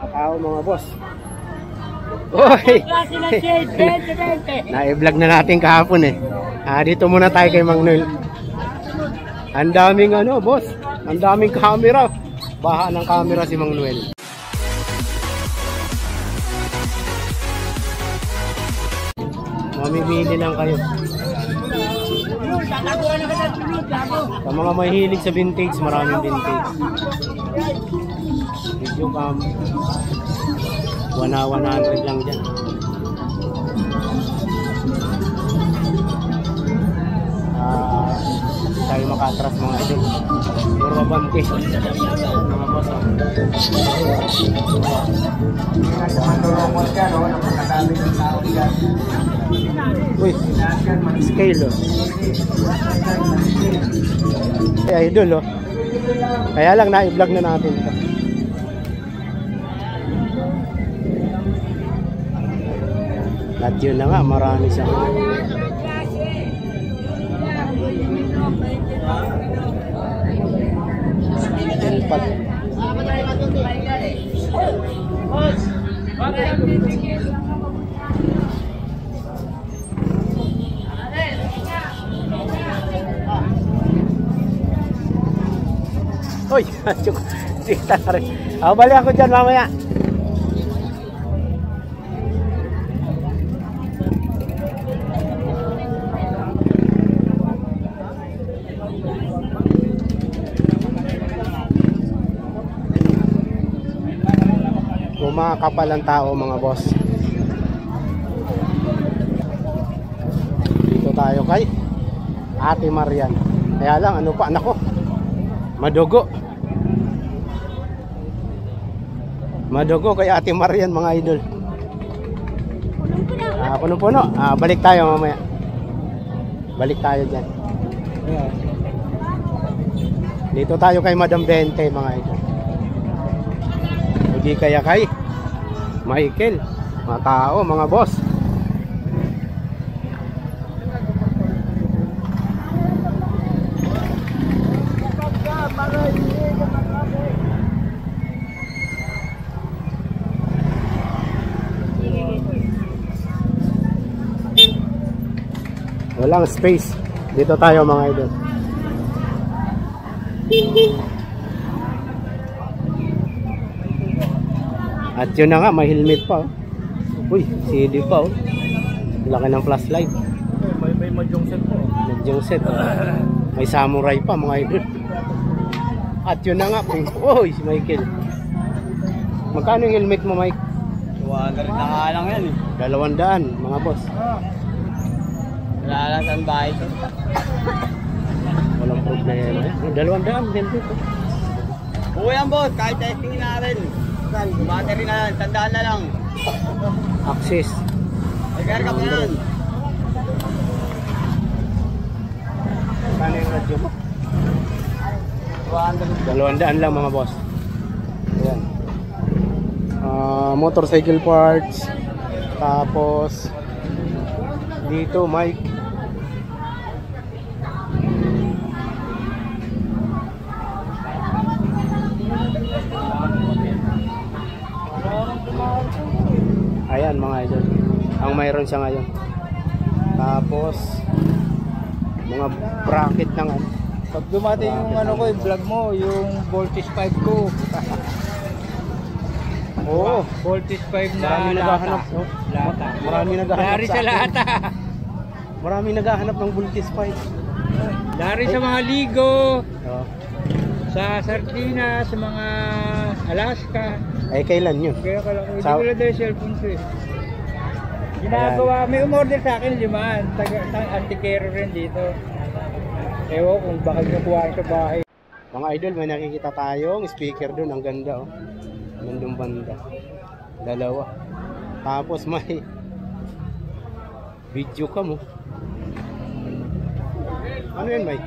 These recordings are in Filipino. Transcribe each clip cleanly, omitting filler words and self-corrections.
Tao mga boss. Oy! Na-vlog na natin kahapon eh. Dito muna tayo kay Mang Noel. Ang daming ano boss. Ang daming camera. Baha ng camera si Mang Noel. Mamimili lang kayo. Sa mga mahilig sa vintage, maraming vintage. Video cam 100 lang dyan. Tayo makatras mga idol. Puro abante mga boss. Uy, scale oh. Ay idol oh. Kaya lang na-vlog na natin ito. At yun na nga, marami siyang silpat. Uy, sita na rin. Balik ako dyan mamaya. Kumakapal ang tao mga boss. Dito tayo kay Ate Marian. Kaya lang ano pa anak ko, madugo. Madugo kay Ate Marian mga idol. Puno-puno. Balik tayo mamaya. Balik tayo dyan. Dito tayo kay Madam Bente mga idol. Hindi kaya kay Michael. Mga tao, mga boss. Walang space. Dito tayo mga idol. At yun na nga, may helmet pa. Uy, CD pa oh. Laki ng flashlight. May madyong set po. Madyong set. May samurai pa mga idol. At yun na nga, uy, si Michael. Magkano yung helmet mo, Mike? 200 na lang yan eh. 200, mga boss. Wala lang saan bahay ko. Walang problema. 200 helmet ko. Oo yan boss, kahit testing natin. Battery na lang, tandaan na lang. Access. Nag-air ka pa yan. Kano yung radyo mo? 200 lang mga boss. Ayan. Motorcycle parts. Tapos dito mic. Ayan mga idol, ang mayroon siya ngayon. Tapos mga bracket ng ano. Pag dumating yung ano ko, yung vlog mo, yung voltage 5 ko. Oo, voltage 5 na marami naghahanap. lata. Marami naghahanap. Dari sa lata. Marami naghahanap ng voltage 5. Dari sa mga ligo, sa Sardinas, sa mga Alaska. Ay kailan yun? Kaya kala ko, hindi ko lang dahil cellphone ko eh. Ginagawa, may umorder sa akin 5. Antikero rin dito. Ewan kung baka nakuhaan sa bahay. Mga idol, may nakikita tayong speaker doon. Ang ganda oh. Nandung banda. Dalawa. Tapos may video ka mo. Ano yan, Mike?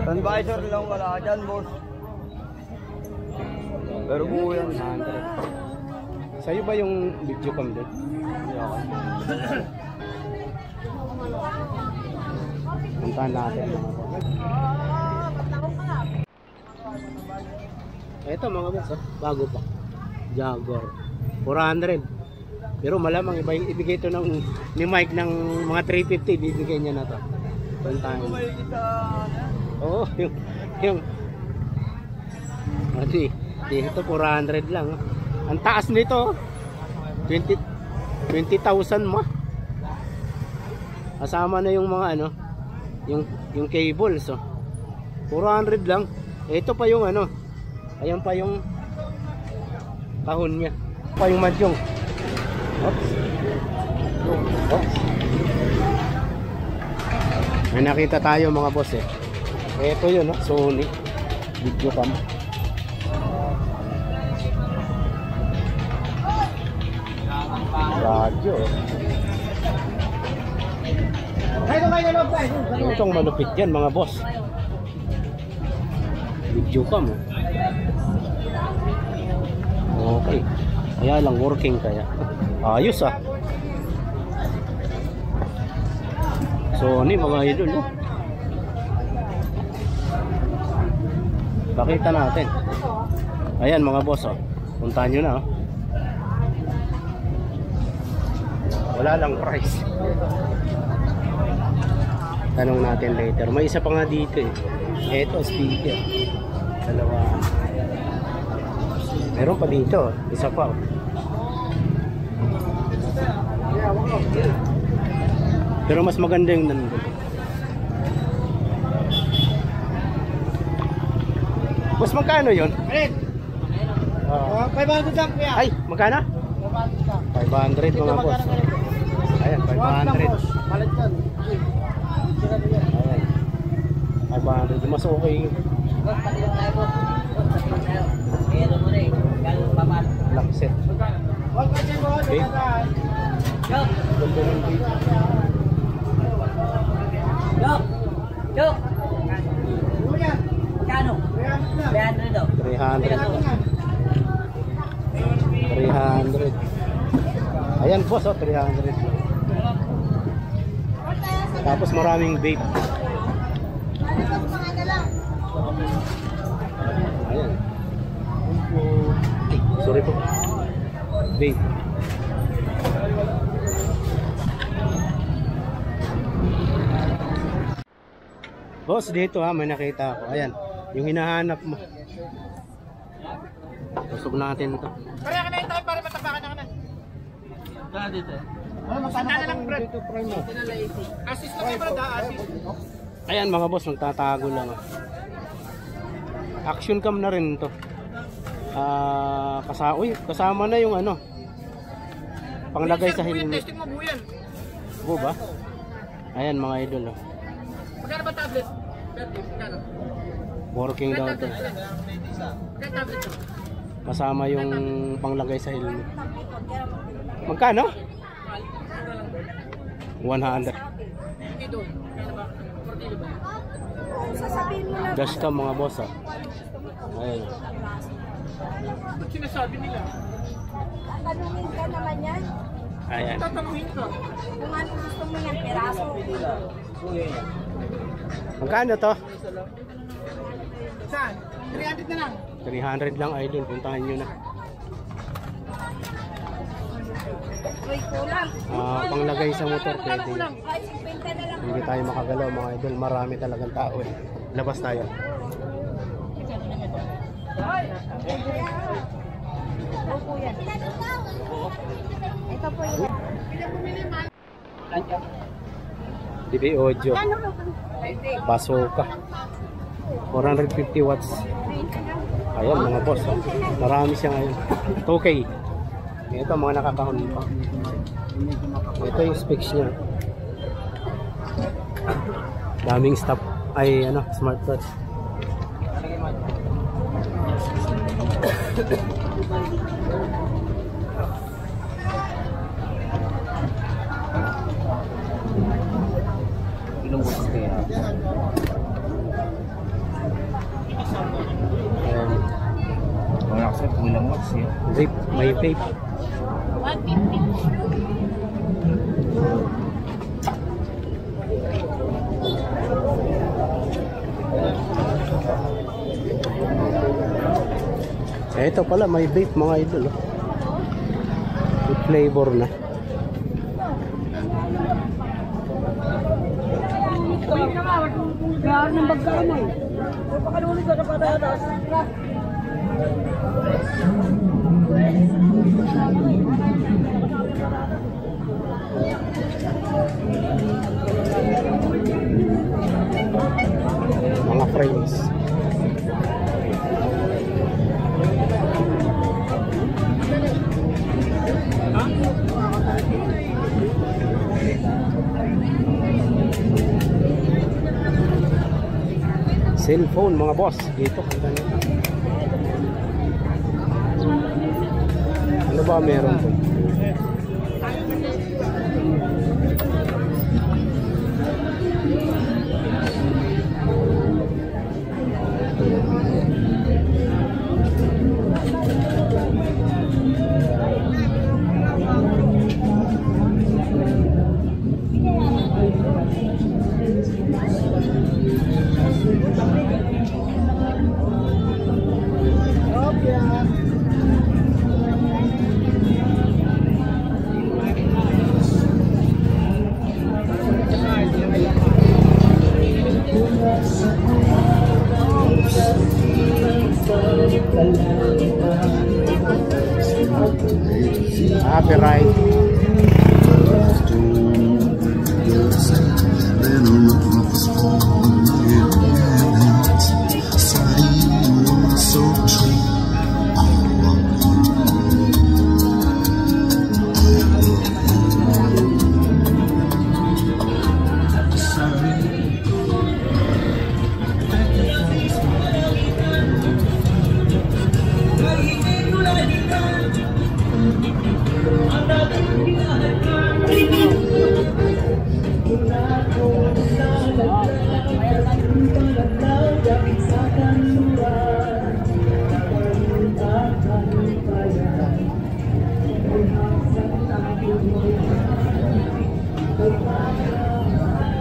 Sunvisor lang wala dyan, boss. Pero buo yan. 100. Sa'yo ba yung video cam doon? Puntahan natin. Ito mga boss, oh. Bago pa. Jaguar. 400. Pero malamang iba yung ibigay ito ni Mike ng mga 350. Bibigay niya na to. Puntahan. Oo, yung dito 400 lang. Ang taas nito 20,000 mo. Kasama na yung mga ano, yung cables, oh. 400 lang. Ito pa yung ano. Ayan pa yung kahon niya. Pa yung madyong. Oops. Oops. May nakita tayo mga boss eh. Ito yun, oh, Sony video cam. Radyo. Itong malupit yan mga boss. Video cam. Okay. Kaya lang working kaya. Ayos ah. Sony mga idol. Oh. Pakita natin. Ayan mga boss. Oh. Puntahan nyo na. Oh. Wala lang price. Tanong natin later. May isa pa nga dito eh. Ito speaker. Dalawa. Meron pa dito. Isa pa. Pero mas maganda yung nandun. Boss, magkano yun? 500 lang kuya. Ay, magkano? 500 mga boss. Ayan, 500. Palit kan. Ayan. 500. Mas okay yun. Lock set. Okay. Ganda ng video. Chok! Magkano? 300 daw. 300. Ayan boss, oh, 300. Tapos maraming vape. Ayan. Sorry po. Vape. Boss, dito ha, may nakita ako. Ayan, yung hinahanap mo. Busog natin ito. Kaya ka na yung tayo para matapakan na ka na. Kaya dito eh. Masana na lang Brad. Assist lang yung Brad ha, assist. Ayan mga boss, magtatago lang. Action cam na rin ito. Kasama na yung ano, panglagay sa helmet. Testing mo buo yan. Buo ba? Ayan mga idol. Oh. Magkano ba tablet? Magkano? Working daw ito. Magkano tablet ito? Kasama yung panglagay sa helmet. Magkano? 100. Dito. Magkano ba? 40 ba? Dashcam mga boss. Ah. Ayan. Ba't sinasabi nila? Tatanungin ka naman yan. Ayan. Tatanungin ka. Kung ano gusto mo yan, peraso. Magkano to? Saan? 300 na lang. 300 lang idol. Puntahan nyo na. Uy, kulang. Panglagay sa motor pwede. Kahit 50 na lang. Hindi tayo makagalaw mga idol. Marami talagang tao eh. Labas tayo. Opo yan. Ito po yun. DB audio. Pasoka. 450 watts. Ayan mga boss. Oh. Marami siya ngayon. 2K. Ito mga nakakahon pa. Ito yung specs niya. Daming stop. Ay ano, smartwatch. Ilang watts kaya? Ayan. Wala kasi kung ilang watts yun. Vape, may vape. 150. Ito pala, may vape mga idol. Oh. With flavor na. Mga frames. Cellphone mga boss dito. Ano ba meron to? Happy ride.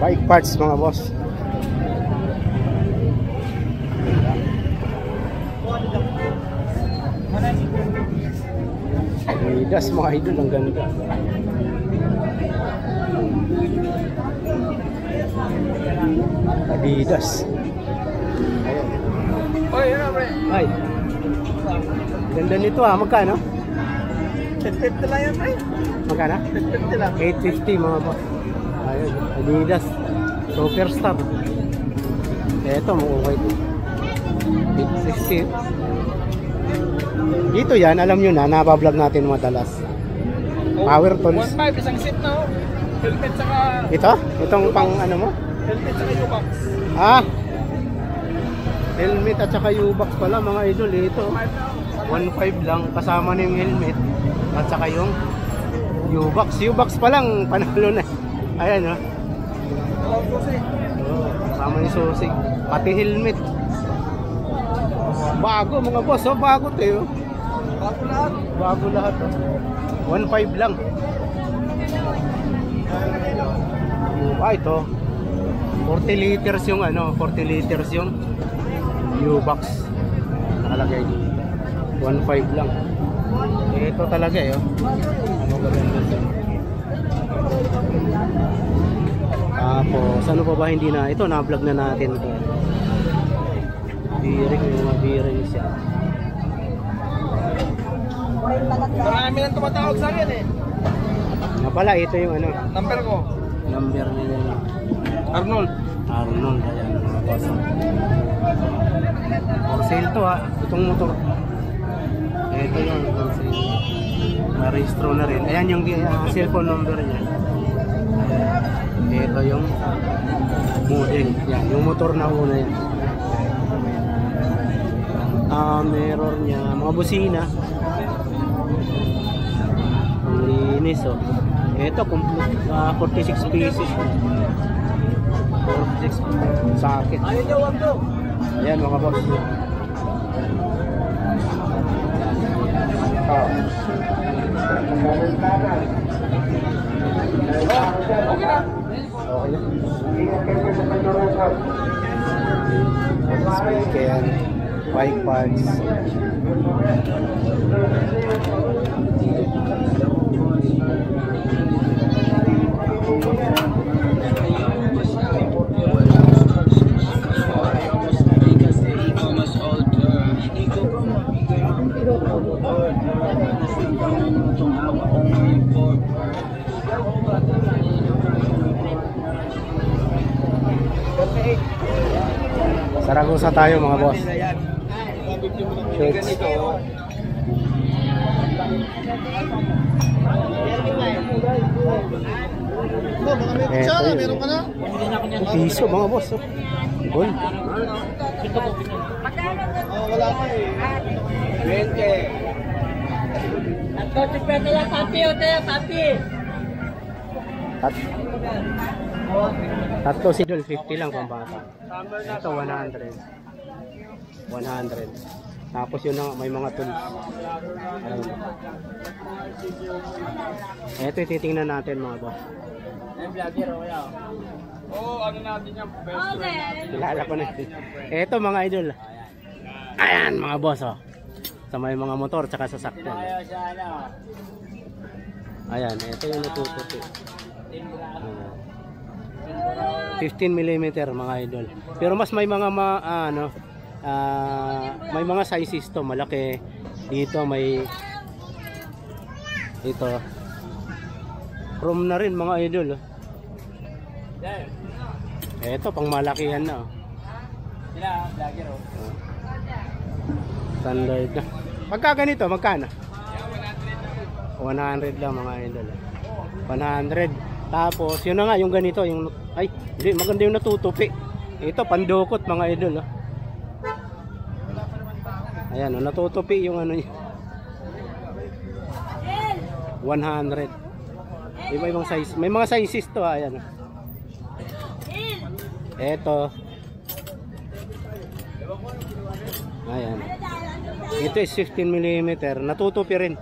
Bike parts mga boss. Adidas mga idol, ang ganda. Adidas. Oy, ano pre? Ay. Ganda nito ah, magkano? 50 lang yan pre. Magkano? 50 lang. 850 mga boss. Ayun, Adidas Superstar. Eto, okay. 860. Dito yan, alam nyo na, nabablog natin madalas. Power tools. 1.5 isang seat na oh. Helmet saka... Ito? Itong pang ano mo? Helmet saka U-box. Ah! Helmet at saka U-box pala mga idol. Ito, 1.5 lang. Kasama na yung helmet at saka yung U-box. U-box pa lang, panalo na. Ayan, oh. Kasama yung susi. Pati helmet. Bago mga boss, oh. Bago to yun. Bago lahat. Bago lahat, oh. 1.5 lang. Ah, ito. 40 liters yung ano, 40 liters yung U-box. Nakalagay dito. 1.5 lang. Ito talaga eh, oh. Ano gaganda siya. Tapos, ano pa ba hindi na? Ito, na-vlog na natin ito. Bearing, yung mga bearing siya. Marami nang tumatawag sa akin eh. Nga pala, ito yung ano, Number ko. number nila yung Arnold. Arnold. Ayan, mga boss. For sale to ha, itong motor. Ito yung for sale. Na-registro na rin. Ayan yung cellphone number niya. Ito yung model. Yan, yung motor na una yan. Mirror niya, mga busina. Ang linis oh. Ito, 46 pieces. 46 socket. Ayaw niyo, wag to. Ayan mga boss. Okay na. Okay. Speaker. bike parts. Saragosa tayo mga boss. Shirts. Eto yun. Piso mga boss. Gold. Wala pa eh. 20. At 50 lang, papi. Papi. Tatlo si Dol, 50 lang pambata. Ito 100. 100. Tapos yun na, may mga tools. Ayun. Ito titingnan natin mga boss. Ano natin yung best friend. Kilala ko na. Ito mga idol. Ayan mga boss oh. Sa may mga motor tsaka sasakyan. Ayan, ito yung natutupi. 15mm mga idol. Pero mas may mga may mga sizes to, malaki. Dito may ito. Chrome na rin mga idol. Ito pang malakihan na. Standard na. Magkaganito, magkano? 100 lang mga idol. 100. Tapos yun na nga yung ganito, yung ay, hindi maganda yung natutupi. Ito pandukot mga idol. Ayan, natutupi yung ano niya. 100. May ibang size, may mga sizes to, ayan. Ito. Ayan. Ito is 15mm, natutupi rin.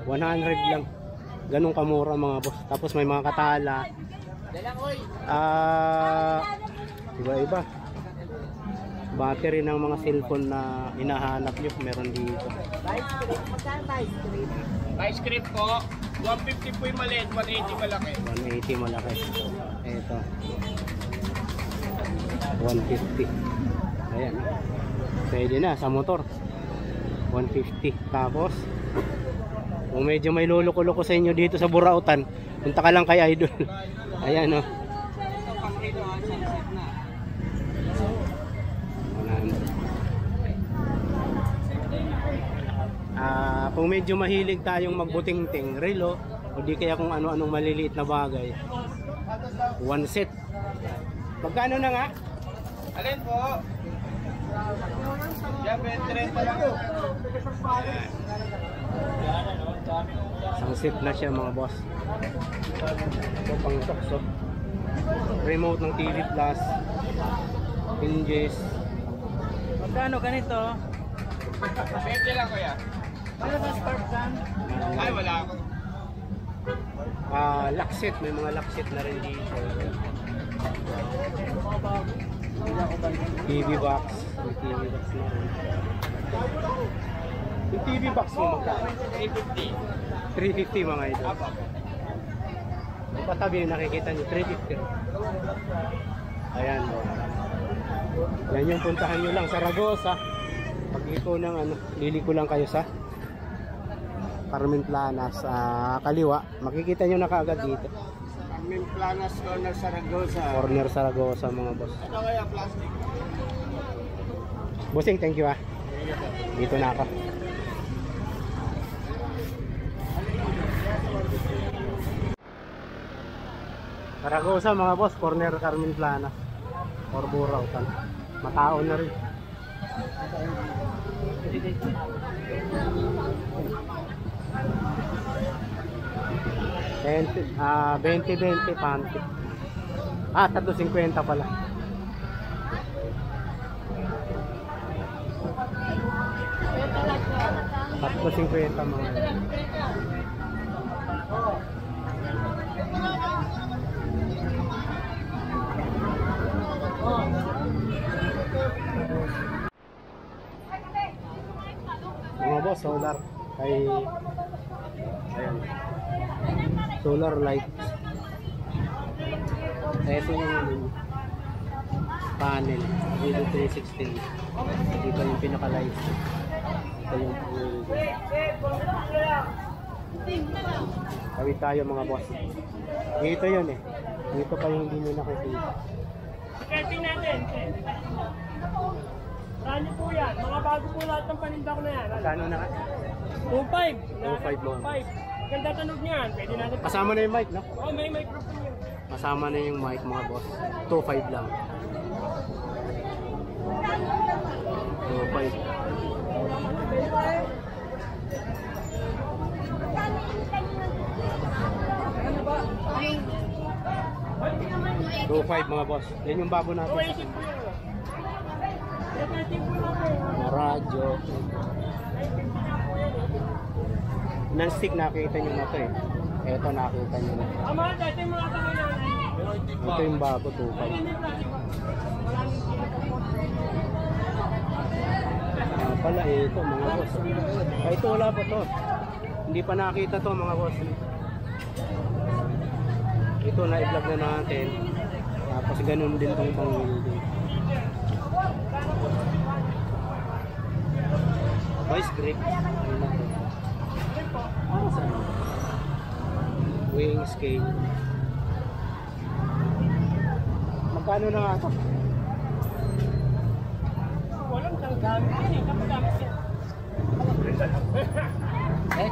100 lang. Ganun kamura mga boss. Tapos may mga katala. Iba-iba. Battery ng mga cellphone na hinahanap nyo, meron dito. Ice cream po. 150 po yung maliit, 180 malaki. 180 malaki. Ito. 150. Ayan. Pwede na sa motor. 150. Tapos kung medyo may luluko-luko sa inyo dito sa Burautan, punta ka lang kay Idol. Ayan o. Kung medyo mahilig tayong magbuting-ting, relo, o di kaya kung ano-anong maliliit na bagay, one set. Magkano na nga? Alin po? Yan, 20 lang. Isang set na siya mga boss. Ito pang tokso. Remote ng TV Plus. Hinges. Magkano ganito? 20 lang kuya. Ano sa spark gun? Ay, wala ako. Lock set. May mga lock set na rin dito. TV box. May TV box na rin. Yung TV box mo magkano? 350. 350 mga ito. Yung patabi yung nakikita nyo, 350. Ayan. Yan yung puntahan nyo lang sa Saragosa. Pagliko ng liliko lang kayo sa Carmen Planas sa kaliwa. Makikita nyo na kaagad dito. Carmen Planas, corner Saragosa. Corner Saragosa mga boss. Ano kaya plastic? Bossing, thank you ah. Dito na ako. Saragosa mga boss, corner Carmen Planas. Or Burautan. Mataon na rin. Ah, 20-20 panty. 350 pala. Tatlo 50 mga. boss, solar. Ay, ayan. Solar light. Ito yung panel. Dito 316. Dito yung pinaka-light. Ito yung tawid tayo mga boss. Dito yun eh. Dito pa yung hindi nyo nakikita. Sketching natin. Rani po yan. Mga bago po lahat ng paninda ko na yan. Kano na ka? 2.5. 2.5 mo. 2.5. Ganda tunog niyan. Pwede natin. Kasama na yung mic, no? Oh, may microphone yun. Kasama na yung mic mga boss. 2.5 lang. 2.5. 2.5 mga boss. Yan yung babo natin. 280 po yun. 280 po natin. Radyo. Non-stick nakita nyo na to eh. Ito nakita nyo na. Ama, dati mga tanong natin. Ito yung bago 2.5. Pala ito mga boss. Ay, ito wala pa to. Hindi pa nakita to mga boss. Ito na i-vlog na natin. Tapos ganun din tong pang-welding. Voice grip. Weighing scale. Magkano na nga ito? Walang tanggamit kasi. Kapagamit yan. Ito. Ayan,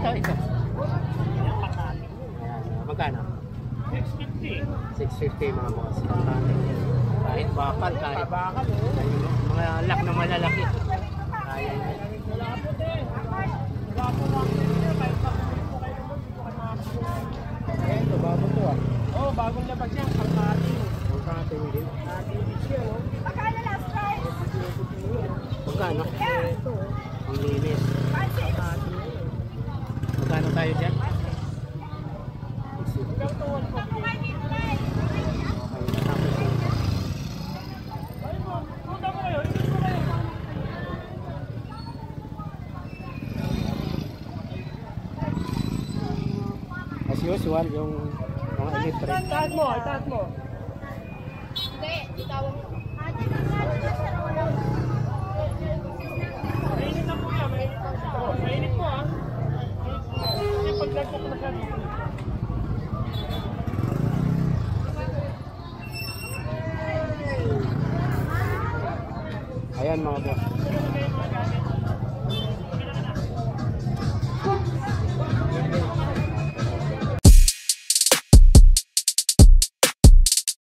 magkano? 650. 650 mga boss. Kahit bakal, kahit Bakal mga lock na malalaki. Kaya yun. Wala po din. Wala po lang din. Kahit pa po kayo naman. Dito kayo makakasya. Ito, bago to ah. Oo, bagong labas yan. Pangkating. Huwag ka natin din. Nakatilis yan, oh. Magkano last price? Magkano? Ito, Ang linis. pangkating. Magkano tayo dyan? Hanggang to 1 po. Okay, natapos yun. Ayun po. Punta po kayo. Ikot po kayo. As usual, yung mga electric. Itaas mo, itaas mo. Hindi, itawag mo. Mainit na po yan. Mainit po siya. Oh, mainit po, ah. Kasi pag-vlog ko na siya dito. Ayan mga boss.